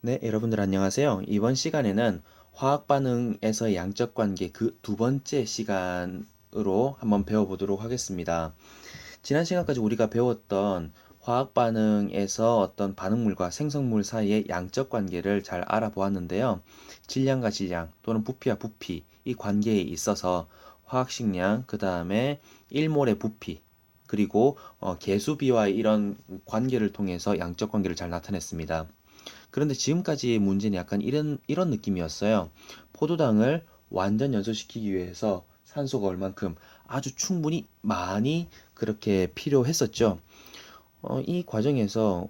네, 여러분들 안녕하세요. 이번 시간에는 화학 반응에서의 양적 관계 그 두 번째 시간으로 한번 배워보도록 하겠습니다. 지난 시간까지 우리가 배웠던 화학 반응에서 어떤 반응물과 생성물 사이의 양적 관계를 잘 알아보았는데요. 질량과 질량 또는 부피와 부피 이 관계에 있어서 화학식량, 그 다음에 1몰의 부피, 그리고 계수비와의 이런 관계를 통해서 양적 관계를 잘 나타냈습니다. 그런데 지금까지 문제는 약간 이런 느낌이었어요. 포도당을 완전 연소시키기 위해서 산소가 얼만큼 아주 충분히 많이 그렇게 필요했었죠. 이 과정에서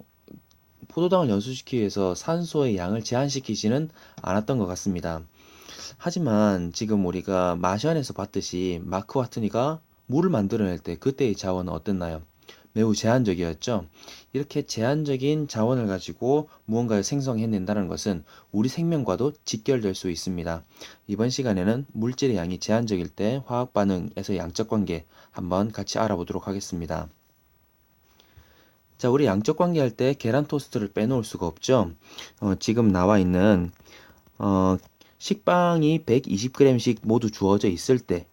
포도당을 연소시키기 위해서 산소의 양을 제한시키지는 않았던 것 같습니다. 하지만 지금 우리가 마션에서 봤듯이 마크 와트니가 물을 만들어낼 때 그때의 자원은 어땠나요? 매우 제한적이었죠. 이렇게 제한적인 자원을 가지고 무언가를 생성해낸다는 것은 우리 생명과도 직결될 수 있습니다. 이번 시간에는 물질의 양이 제한적일 때 화학 반응에서 양적 관계 한번 같이 알아보도록 하겠습니다. 자, 우리 양적 관계 할 때 계란 토스트를 빼놓을 수가 없죠. 지금 나와 있는 어, 식빵이 120g씩 모두 주어져 있을 때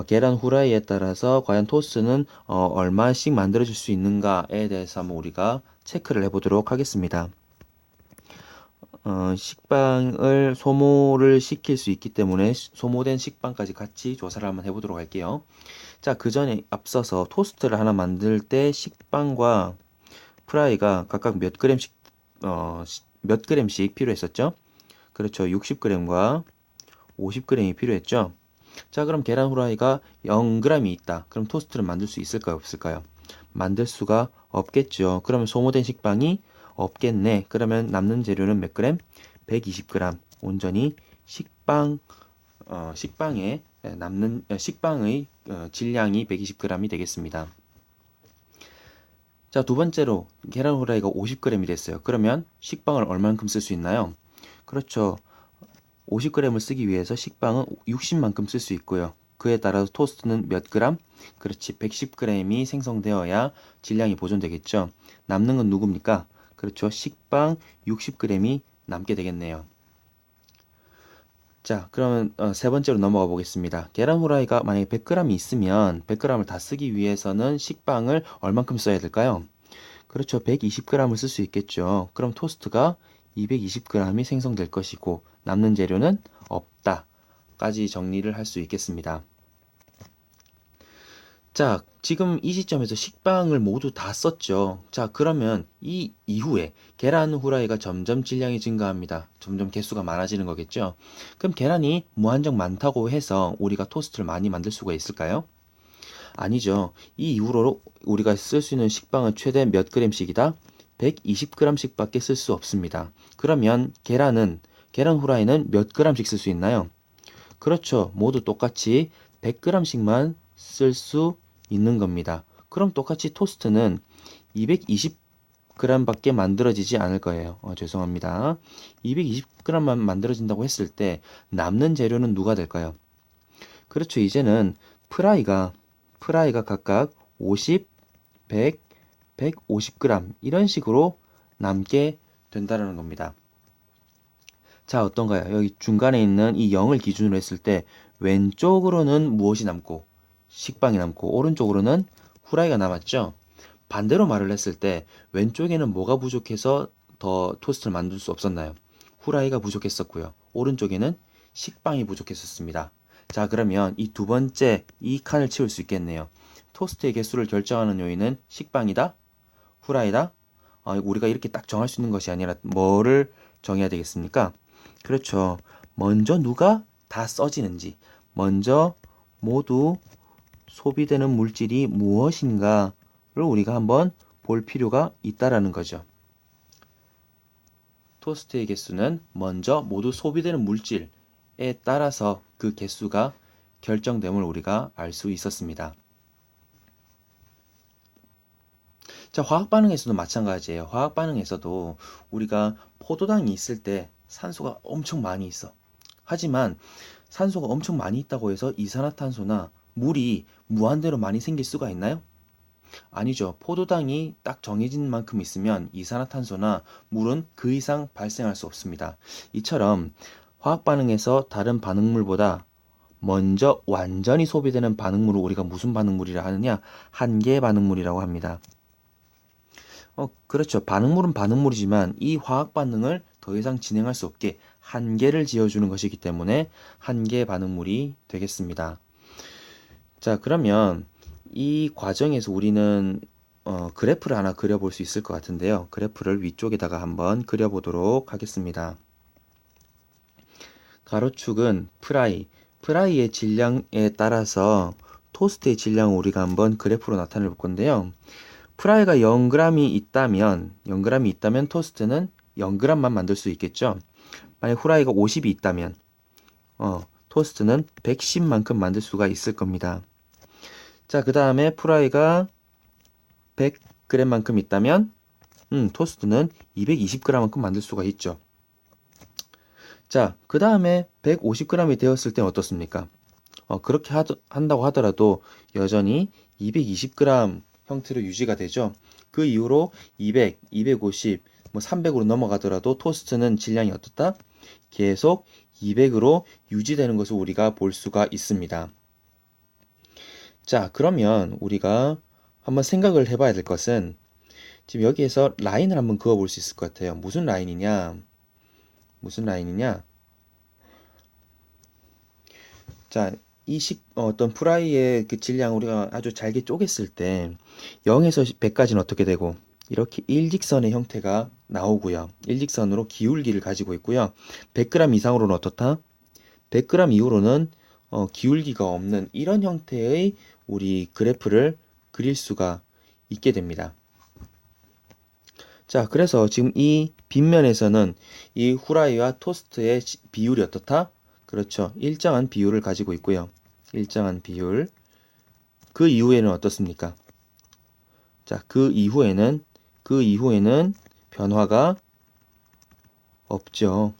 계란 후라이에 따라서 과연 토스트는 얼마씩 만들어질 수 있는가에 대해서 한번 우리가 체크를 해보도록 하겠습니다. 식빵을 소모를 시킬 수 있기 때문에 소모된 식빵까지 같이 조사를 한번 해보도록 할게요. 자, 그 전에 앞서서 토스트를 하나 만들 때 식빵과 프라이가 각각 몇 그램씩 필요했었죠? 그렇죠. 60g과 50g이 필요했죠. 자, 그럼 계란 후라이가 0g이 있다. 그럼 토스트를 만들 수 있을까요? 없을까요? 만들 수가 없겠죠. 그러면 소모된 식빵이 없겠네. 그러면 남는 재료는 몇 그램? 120g. 온전히 식빵에 남는 식빵의 질량이 120g이 되겠습니다. 자, 두 번째로 계란 후라이가 50g이 됐어요. 그러면 식빵을 얼만큼 쓸 수 있나요? 그렇죠. 50g을 쓰기 위해서 식빵은 60만큼 쓸 수 있고요. 그에 따라서 토스트는 몇 그램? 그렇지, 110g이 생성되어야 질량이 보존되겠죠. 남는 건 누굽니까? 그렇죠, 식빵 60g이 남게 되겠네요. 자, 그러면 세 번째로 넘어가 보겠습니다. 계란 후라이가 만약에 100g이 있으면 100g을 다 쓰기 위해서는 식빵을 얼만큼 써야 될까요? 그렇죠, 120g을 쓸 수 있겠죠. 그럼 토스트가 220g이 생성될 것이고 남는 재료는 없다까지 정리를 할 수 있겠습니다. 자, 지금 이 시점에서 식빵을 모두 다 썼죠. 자, 그러면 이 이후에 계란 후라이가 점점 질량이 증가합니다. 점점 개수가 많아지는 거겠죠. 그럼 계란이 무한정 많다고 해서 우리가 토스트를 많이 만들 수가 있을까요? 아니죠. 이 이후로 우리가 쓸 수 있는 식빵은 최대 몇 그램씩이다? 120g씩밖에 쓸 수 없습니다. 그러면 계란 후라이는 몇 g씩 쓸 수 있나요? 그렇죠. 모두 똑같이 100g씩만 쓸 수 있는 겁니다. 그럼 똑같이 토스트는 220g밖에 만들어지지 않을 거예요. 죄송합니다. 220g만 만들어진다고 했을 때 남는 재료는 누가 될까요? 그렇죠. 이제는 프라이가 각각 50, 100, 150g 이런 식으로 남게 된다는 겁니다. 자, 어떤가요? 여기 중간에 있는 이 0을 기준으로 했을 때 왼쪽으로는 무엇이 남고 식빵이 남고 오른쪽으로는 후라이가 남았죠? 반대로 말을 했을 때 왼쪽에는 뭐가 부족해서 더 토스트를 만들 수 없었나요? 후라이가 부족했었고요. 오른쪽에는 식빵이 부족했었습니다. 자, 그러면 이 두 번째 이 칸을 치울 수 있겠네요. 토스트의 개수를 결정하는 요인은 식빵이다? 후라이다? 우리가 이렇게 딱 정할 수 있는 것이 아니라 뭐를 정해야 되겠습니까? 그렇죠. 먼저 누가 다 써지는지, 먼저 모두 소비되는 물질이 무엇인가를 우리가 한번 볼 필요가 있다라는 거죠. 토스트의 개수는 먼저 모두 소비되는 물질에 따라서 그 개수가 결정됨을 우리가 알 수 있었습니다. 자, 화학 반응에서도 마찬가지예요. 화학 반응에서도 우리가 포도당이 있을 때 산소가 엄청 많이 있어. 하지만 산소가 엄청 많이 있다고 해서 이산화탄소나 물이 무한대로 많이 생길 수가 있나요? 아니죠. 포도당이 딱 정해진 만큼 있으면 이산화탄소나 물은 그 이상 발생할 수 없습니다. 이처럼 화학 반응에서 다른 반응물보다 먼저 완전히 소비되는 반응물을 우리가 무슨 반응물이라 하느냐? 한계 반응물이라고 합니다. 그렇죠. 반응물은 반응물이지만 이 화학 반응을 더 이상 진행할 수 없게 한계를 지어주는 것이기 때문에 한계 반응물이 되겠습니다. 자, 그러면 이 과정에서 우리는 그래프를 하나 그려볼 수 있을 것 같은데요. 그래프를 위쪽에다가 한번 그려보도록 하겠습니다. 가로축은 프라이의 질량에 따라서 토스트의 질량을 우리가 한번 그래프로 나타내 볼 건데요. 프라이가 0g이 있다면 토스트는 0g만 만들 수 있겠죠. 만약 후라이가 50이 있다면 토스트는 110만큼 만들 수가 있을 겁니다. 자, 그 다음에 프라이가 100g만큼 있다면 토스트는 220g만큼 만들 수가 있죠. 자, 그 다음에 150g이 되었을 때 어떻습니까? 그렇게 한다고 하더라도 여전히 220g 형태로 유지가 되죠. 그 이후로 200, 250, 300으로 넘어가더라도 토스트는 질량이 어떻다? 계속 200으로 유지되는 것을 우리가 볼 수가 있습니다. 자, 그러면 우리가 한번 생각을 해봐야 될 것은 지금 여기에서 라인을 한번 그어볼 수 있을 것 같아요. 무슨 라인이냐? 자, 어떤 프라이의 그 질량 우리가 아주 잘게 쪼갰을 때 0에서 100까지는 어떻게 되고 이렇게 일직선의 형태가 나오고요. 일직선으로 기울기를 가지고 있고요. 100g 이상으로는 어떻다? 100g 이후로는 기울기가 없는 이런 형태의 우리 그래프를 그릴 수가 있게 됩니다. 자, 그래서 지금 이 빗면에서는 이 후라이와 토스트의 비율이 어떻다? 그렇죠. 일정한 비율을 가지고 있고요. 일정한 비율. 그 이후에는 어떻습니까? 자, 그 이후에는 변화가 없죠.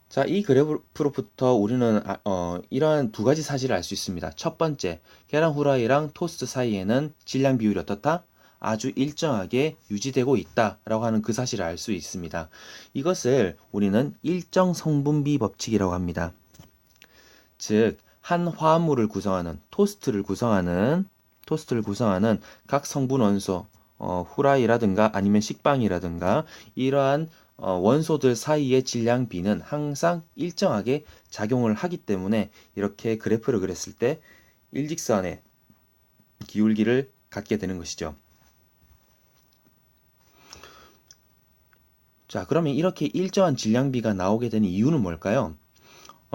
자, 이 그래프로부터 우리는 이러한 두 가지 사실을 알 수 있습니다. 첫 번째, 계란 후라이랑 토스트 사이에는 질량 비율이 어떻다? 아주 일정하게 유지되고 있다라고 하는 그 사실을 알 수 있습니다. 이것을 우리는 일정 성분비 법칙이라고 합니다. 즉, 한 화합물을 구성하는 토스트를 구성하는 각 성분 원소, 후라이라든가 아니면 식빵이라든가 이러한 원소들 사이의 질량비는 항상 일정하게 작용을 하기 때문에 이렇게 그래프를 그렸을 때 일직선의 기울기를 갖게 되는 것이죠. 자, 그러면 이렇게 일정한 질량비가 나오게 되는 이유는 뭘까요?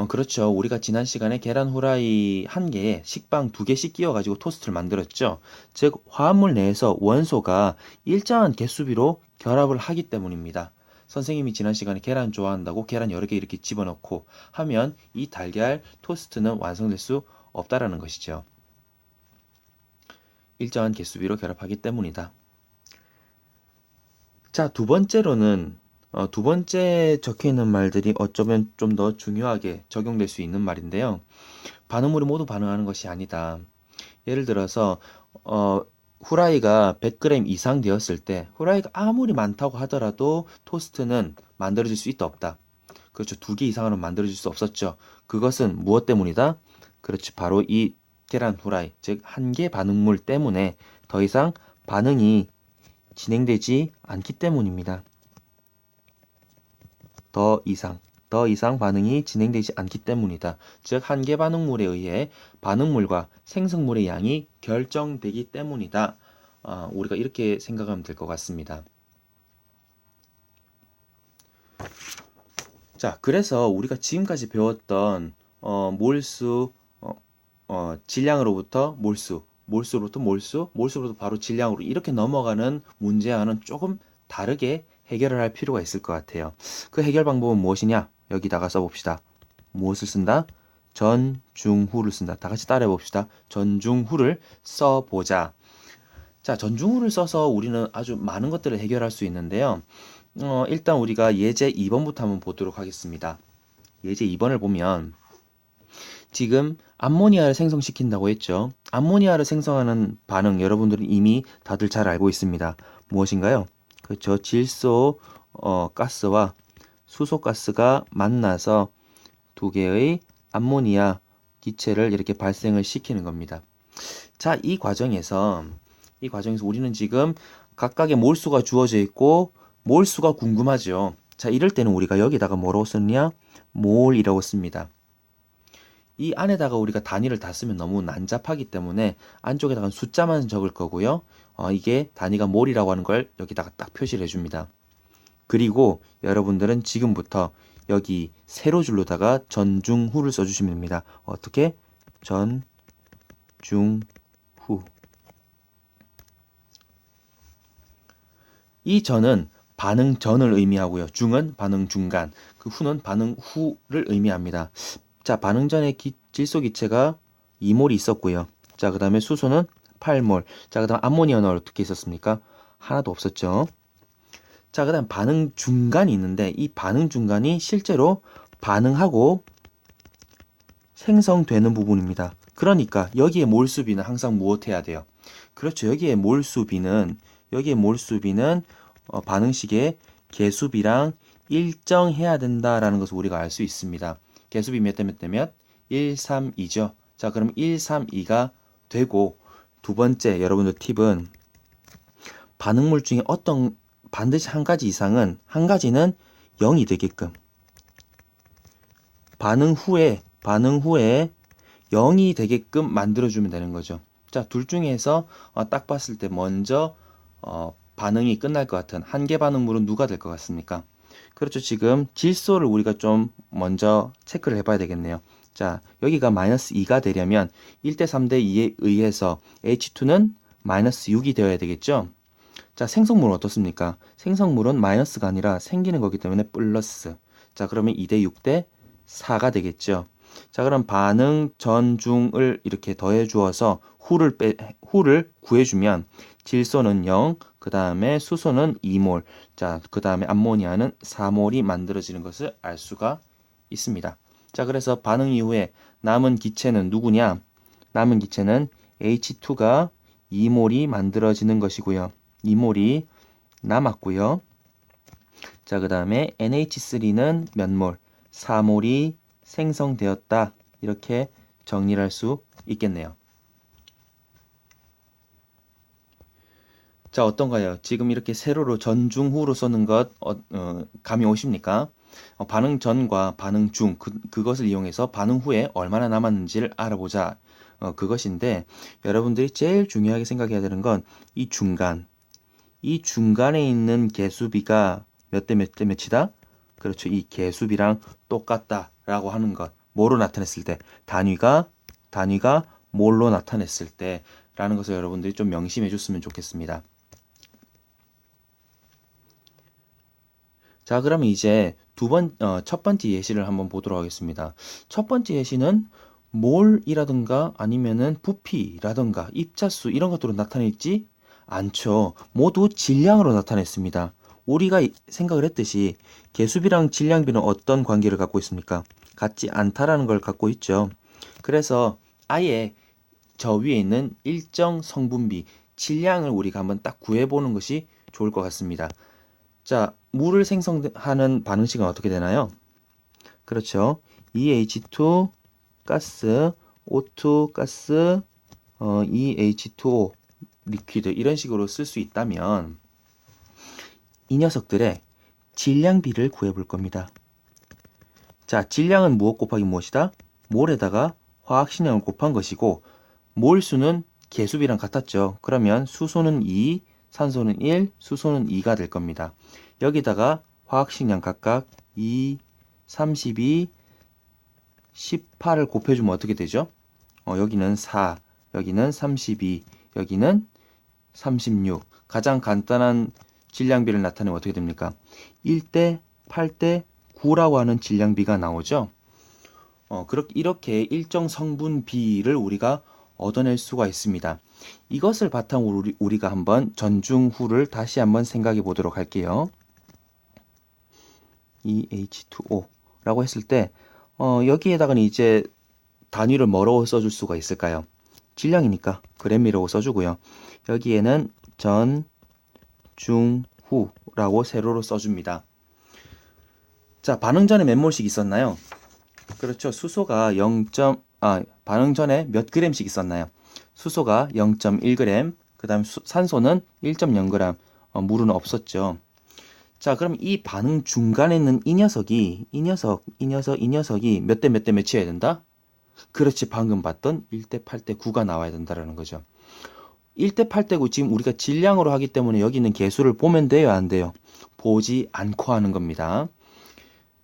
그렇죠. 우리가 지난 시간에 계란 후라이 한 개에 식빵 두 개씩 끼워가지고 토스트를 만들었죠. 즉, 화합물 내에서 원소가 일정한 개수비로 결합을 하기 때문입니다. 선생님이 지난 시간에 계란 좋아한다고 계란 여러 개 이렇게 집어넣고 하면 이 달걀 토스트는 완성될 수 없다라는 것이죠. 일정한 개수비로 결합하기 때문이다. 자, 두 번째 적혀 있는 말들이 어쩌면 좀 더 중요하게 적용될 수 있는 말인데요. 반응물이 모두 반응하는 것이 아니다. 예를 들어서 후라이가 100g 이상 되었을 때 후라이가 아무리 많다고 하더라도 토스트는 만들어질 수 있다 없다. 그렇죠. 두 개 이상으로 만들어질 수 없었죠. 그것은 무엇 때문이다? 그렇지. 바로 이 계란 후라이, 즉 한 개 반응물 때문에 더 이상 반응이 진행되지 않기 때문입니다. 더 이상 반응이 진행되지 않기 때문이다. 즉, 한 개 반응물에 의해 반응물과 생성물의 양이 결정되기 때문이다. 우리가 이렇게 생각하면 될 것 같습니다. 자, 그래서 우리가 지금까지 배웠던 몰수, 질량으로부터 몰수로부터 몰수로부터 바로 질량으로 이렇게 넘어가는 문제와는 조금 다르게 해결을 할 필요가 있을 것 같아요. 그 해결 방법은 무엇이냐? 여기다가 써봅시다. 무엇을 쓴다? 전중후를 쓴다. 다 같이 따라해 봅시다. 전중후를 써보자. 자, 전중후를 써서 우리는 아주 많은 것들을 해결할 수 있는데요. 일단 우리가 예제 2번부터 한번 보도록 하겠습니다. 예제 2번을 보면 지금 암모니아를 생성시킨다고 했죠. 암모니아를 생성하는 반응 여러분들은 이미 다들 잘 알고 있습니다. 무엇인가요? 그렇죠. 질소 가스와 수소 가스가 만나서 두 개의 암모니아 기체를 이렇게 발생을 시키는 겁니다. 자, 이 과정에서 우리는 지금 각각의 몰수가 주어져 있고 몰수가 궁금하죠. 자, 이럴 때는 우리가 여기다가 뭐라고 쓰느냐? 몰이라고 씁니다. 이 안에다가 우리가 단위를 다 쓰면 너무 난잡하기 때문에 안쪽에다가 숫자만 적을 거고요. 이게 단위가 몰이라고 하는 걸 여기다가 딱 표시를 해줍니다. 그리고 여러분들은 지금부터 여기 세로 줄로다가 전, 중, 후를 써주시면 됩니다. 어떻게? 전, 중, 후. 이 전은 반응 전을 의미하고요. 중은 반응 중간, 그 후는 반응 후를 의미합니다. 자, 반응 전에 질소 기체가 2몰이 있었고요. 자, 그 다음에 수소는 8몰. 자, 그 다음 암모니아는 어떻게 있었습니까? 하나도 없었죠. 자, 그 다음 반응 중간이 있는데 이 반응 중간이 실제로 반응하고 생성되는 부분입니다. 그러니까 여기에 몰수비는 항상 무엇해야 돼요? 그렇죠. 여기에 몰수비는 반응식의 개수비랑 일정해야 된다라는 것을 우리가 알 수 있습니다. 개수비 몇 대 몇 대 몇? 1, 3, 2죠. 자, 그럼 1, 3, 2가 되고 두 번째 여러분들 팁은 반응물 중에 반드시 한 가지는 0이 되게끔 반응 후에 0이 되게끔 만들어주면 되는 거죠. 자, 둘 중에서 딱 봤을 때 먼저 반응이 끝날 것 같은 한 개 반응물은 누가 될 것 같습니까? 그렇죠. 지금 질소를 우리가 좀 먼저 체크를 해봐야 되겠네요. 자, 여기가 마이너스 2가 되려면 1대 3대 2에 의해서 H2는 마이너스 6이 되어야 되겠죠? 자, 생성물은 어떻습니까? 생성물은 마이너스가 아니라 생기는 거기 때문에 플러스. 자, 그러면 2대 6대 4가 되겠죠. 자, 그럼 반응 전, 중을 이렇게 더해 주어서 후를 구해주면 질소는 0, 그 다음에 수소는 2몰, 자, 그 다음에 암모니아는 4몰이 만들어지는 것을 알 수가 있습니다. 자, 그래서 반응 이후에 남은 기체는 누구냐? 남은 기체는 H2가 2몰이 만들어지는 것이고요. 2몰이 남았고요. 자, 그 다음에 NH3는 몇 몰? 4몰이 생성되었다. 이렇게 정리를 할 수 있겠네요. 자, 어떤가요? 지금 이렇게 세로로 전, 중, 후로 써는 것 감이 오십니까? 반응 전과 반응 중 그것을 이용해서 반응 후에 얼마나 남았는지를 알아보자. 그것인데 여러분들이 제일 중요하게 생각해야 되는 건 이 중간에 있는 개수비가 몇 대 몇 대 몇이다? 그렇죠. 이 개수비랑 똑같다라고 하는 것. 뭐로 나타냈을 때? 단위가 뭘로 나타냈을 때라는 것을 여러분들이 좀 명심해 줬으면 좋겠습니다. 자, 그러면 이제 첫 번째 예시를 한번 보도록 하겠습니다. 첫 번째 예시는 몰이라든가 아니면은 부피라든가 입자수 이런 것들로 나타냈지 않죠. 모두 질량으로 나타냈습니다. 우리가 생각을 했듯이 개수비랑 질량비는 어떤 관계를 갖고 있습니까? 같지 않다라는 걸 갖고 있죠. 그래서 아예 저 위에 있는 일정 성분비, 질량을 우리가 한번 딱 구해보는 것이 좋을 것 같습니다. 자, 물을 생성하는 반응식은 어떻게 되나요? 그렇죠. EH2 가스, O2 가스, EH2O 리퀴드 이런 식으로 쓸 수 있다면 이 녀석들의 질량비를 구해볼 겁니다. 자, 질량은 무엇 곱하기 무엇이다? 몰에다가 화학식량을 곱한 것이고 몰수는 개수비랑 같았죠. 그러면 수소는 2, 산소는 1, 수소는 2가 될 겁니다. 여기다가 화학식량 각각 2, 32, 18을 곱해주면 어떻게 되죠? 여기는 4, 여기는 32, 여기는 36. 가장 간단한 질량비를 나타내면 어떻게 됩니까? 1대 8대 9라고 하는 질량비가 나오죠. 이렇게 일정 성분비를 우리가 얻어낼 수가 있습니다. 이것을 바탕으로 우리가 한번 전중후를 다시 한번 생각해 보도록 할게요. EH2O라고 했을 때 여기에다가는 이제 단위를 뭐라고 써줄 수가 있을까요? 질량이니까 그램이라고 써주고요. 여기에는 전, 중, 후라고 세로로 써줍니다. 자, 반응 전에 몇 몰씩 있었나요? 그렇죠. 수소가 반응 전에 몇 그램씩 있었나요? 수소가 0.1g, 그 다음 산소는 1.0g, 물은 없었죠. 자, 그럼 이 반응 중간에 있는 이 녀석이 몇 대 몇 대 몇이어야 된다? 그렇지, 방금 봤던 1대 8대 9가 나와야 된다라는 거죠. 1대 8대 9 지금 우리가 질량으로 하기 때문에 여기 있는 개수를 보면 돼요, 안 돼요? 보지 않고 하는 겁니다.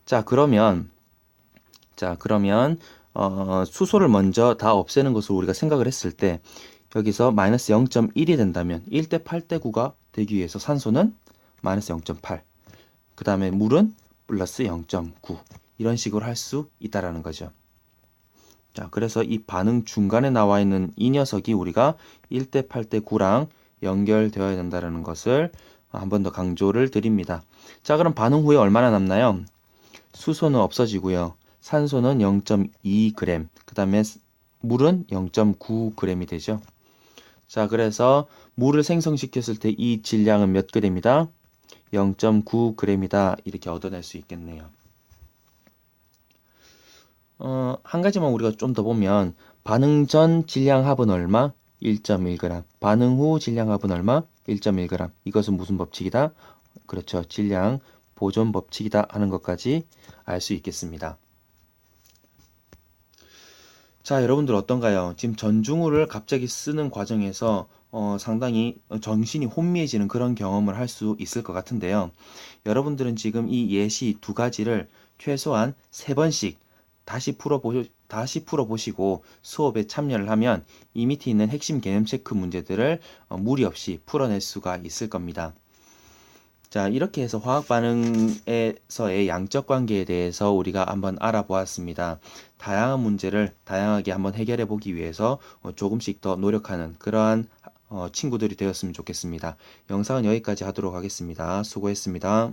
자, 그러면 수소를 먼저 다 없애는 것으로 우리가 생각을 했을 때 여기서 마이너스 0.1이 된다면 1대 8대 9가 되기 위해서 산소는 마이너스 0.8, 그 다음에 물은 플러스 0.9 이런 식으로 할 수 있다라는 거죠. 자, 그래서 이 반응 중간에 나와 있는 이 녀석이 우리가 1대 8대 9랑 연결되어야 된다는 것을 한 번 더 강조를 드립니다. 자, 그럼 반응 후에 얼마나 남나요? 수소는 없어지고요. 산소는 0.2g, 그 다음에 물은 0.9g이 되죠. 자, 그래서 물을 생성시켰을 때 이 질량은 몇 g이다? 0.9g이다. 이렇게 얻어낼 수 있겠네요. 한 가지만 우리가 좀 더 보면 반응 전 질량 합은 얼마? 1.1g. 반응 후 질량 합은 얼마? 1.1g. 이것은 무슨 법칙이다? 그렇죠. 질량 보존 법칙이다 하는 것까지 알 수 있겠습니다. 자, 여러분들 어떤가요? 지금 전중후를 갑자기 쓰는 과정에서 상당히 정신이 혼미해지는 그런 경험을 할 수 있을 것 같은데요. 여러분들은 지금 이 예시 두 가지를 최소한 3번씩 다시 풀어보시고 수업에 참여를 하면 이 밑에 있는 핵심 개념 체크 문제들을 무리 없이 풀어낼 수가 있을 겁니다. 자, 이렇게 해서 화학 반응에서의 양적 관계에 대해서 우리가 한번 알아보았습니다. 다양한 문제를 다양하게 한번 해결해 보기 위해서 조금씩 더 노력하는 그러한 친구들이 되었으면 좋겠습니다. 영상은 여기까지 하도록 하겠습니다. 수고했습니다.